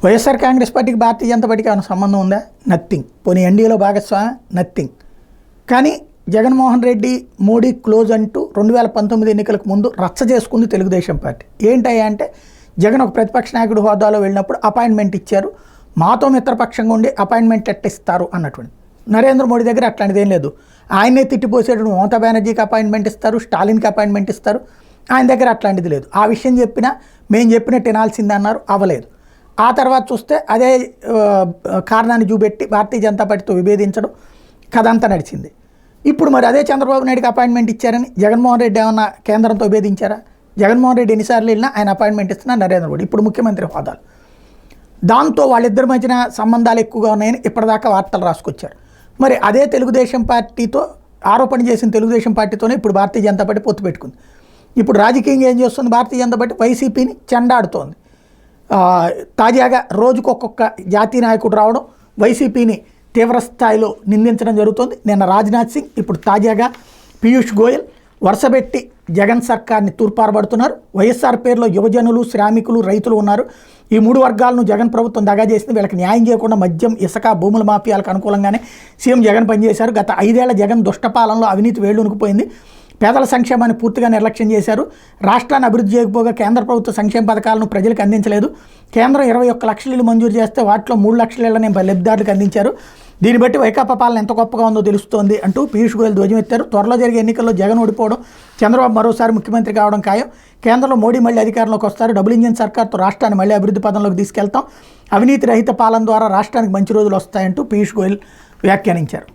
వైఎస్ఆర్ కాంగ్రెస్ పార్టీకి భారతీయ జనతా పార్టీకి ఏమైనా సంబంధం ఉందా? నథింగ్. పోనీ ఎన్డీఏలో భాగస్వామ్యం? నథింగ్. కానీ జగన్మోహన్ రెడ్డి మోడీ క్లోజ్ అంటూ 2019 ఎన్నికలకు ముందు రచ్చ చేసుకుంది తెలుగుదేశం పార్టీ. ఏంటయ్యా అంటే జగన్ ఒక ప్రతిపక్ష నాయకుడు హోదాలో వెళ్ళినప్పుడు అపాయింట్మెంట్ ఇచ్చారు, మాతో మిత్రపక్షంగా ఉండి అపాయింట్మెంట్ ఎట్టిస్తారు అన్నటువంటి. నరేంద్ర మోడీ దగ్గర అట్లాంటిది ఏం లేదు. ఆయనే తిట్టిపోసేటప్పుడు మమతా బెనర్జీకి అపాయింట్మెంట్ ఇస్తారు, స్టాలిన్కి అపాయింట్మెంట్ ఇస్తారు. ఆయన దగ్గర అట్లాంటిది లేదు. ఆ విషయం చెప్పినా మేము చెప్పినట్టు వినాల్సిందే అన్నారు, అవ్వలేదు. ఆ తర్వాత చూస్తే అదే కారణాన్ని చూపెట్టి భారతీయ జనతా పార్టీతో విభేదించడం కథంతా నడిచింది. ఇప్పుడు మరి అదే చంద్రబాబు నాయుడుకి అపాయింట్మెంట్ ఇచ్చారని జగన్మోహన్ రెడ్డి ఏమన్నా కేంద్రంతో విభేదించారా? జగన్మోహన్ రెడ్డి ఎన్నిసార్లు వెళ్ళినా ఆయన అపాయింట్మెంట్ ఇస్తున్నా నరేంద్ర మోడీ ఇప్పుడు ముఖ్యమంత్రి హోదాలు. దాంతో వాళ్ళిద్దరి మధ్యన సంబంధాలు ఎక్కువగా ఉన్నాయని ఇప్పటిదాకా వార్తలు రాసుకొచ్చారు. మరి అదే తెలుగుదేశం పార్టీతో ఆరోపణ చేసిన తెలుగుదేశం పార్టీతోనే ఇప్పుడు భారతీయ జనతా పార్టీ పొత్తు పెట్టుకుంది. ఇప్పుడు రాజకీయంగా ఏం చేస్తుంది భారతీయ జనతా పార్టీ? వైసీపీని చెండాడుతోంది. తాజాగా రోజుకొక్కొక్క జాతీయ నాయకుడు రావడం, వైసీపీని తీవ్రస్థాయిలో నిందించడం జరుగుతుంది. నిన్న రాజ్నాథ్ సింగ్, ఇప్పుడు తాజాగా పీయూష్ గోయల్ వరుసపెట్టి జగన్ సర్కార్ని తూర్పారబడుతున్నారు. వైఎస్ఆర్ పేరులో యువజనులు, శ్రామికులు, రైతులు ఉన్నారు. ఈ మూడు వర్గాలను జగన్ ప్రభుత్వం దగా చేసింది. వీళ్ళకి న్యాయం చేయకుండా మద్యం, ఇసుక, భూముల మాఫియాలకు అనుకూలంగానే సీఎం జగన్ పనిచేశారు. గత 5 ఏళ్ల జగన్ దుష్టపాలనలో అవినీతి వేళ్లునుకుపోయింది. పేదల సంక్షేమాన్ని పూర్తిగా నిర్లక్ష్యం చేశారు. రాష్ట్రాన్ని అభివృద్ధి చేయకపోగా కేంద్ర ప్రభుత్వ సంక్షేమ పథకాలను ప్రజలకు అందించలేదు. కేంద్రం 21 లక్షల ఇళ్ళు మంజూరు చేస్తే వాటిలో 3 లక్షల ఇళ్లని లబ్ధిదారులకు అందించారు. దీన్ని బట్టి వైకాపా పాలన ఎంత గొప్పగా ఉందో తెలుస్తోంది అంటూ పీయూష్ గోయల్ ధ్వజమెత్తారు. త్వరలో జరిగే ఎన్నికల్లో జగన్ ఓడిపోవడం, చంద్రబాబు మరోసారి ముఖ్యమంత్రి కావడం ఖాయం. కేంద్రంలో మోడీ మళ్ళీ అధికారంలోకి వస్తారు. డబుల్ ఇంజిన్ సర్కార్తో రాష్ట్రాన్ని మళ్ళీ అభివృద్ధి పదంలోకి తీసుకెళ్తాం. అవినీతి రహిత పాలన ద్వారా రాష్ట్రానికి మంచి రోజులు వస్తాయంటూ పీయూష్ గోయల్ వ్యాఖ్యానించారు.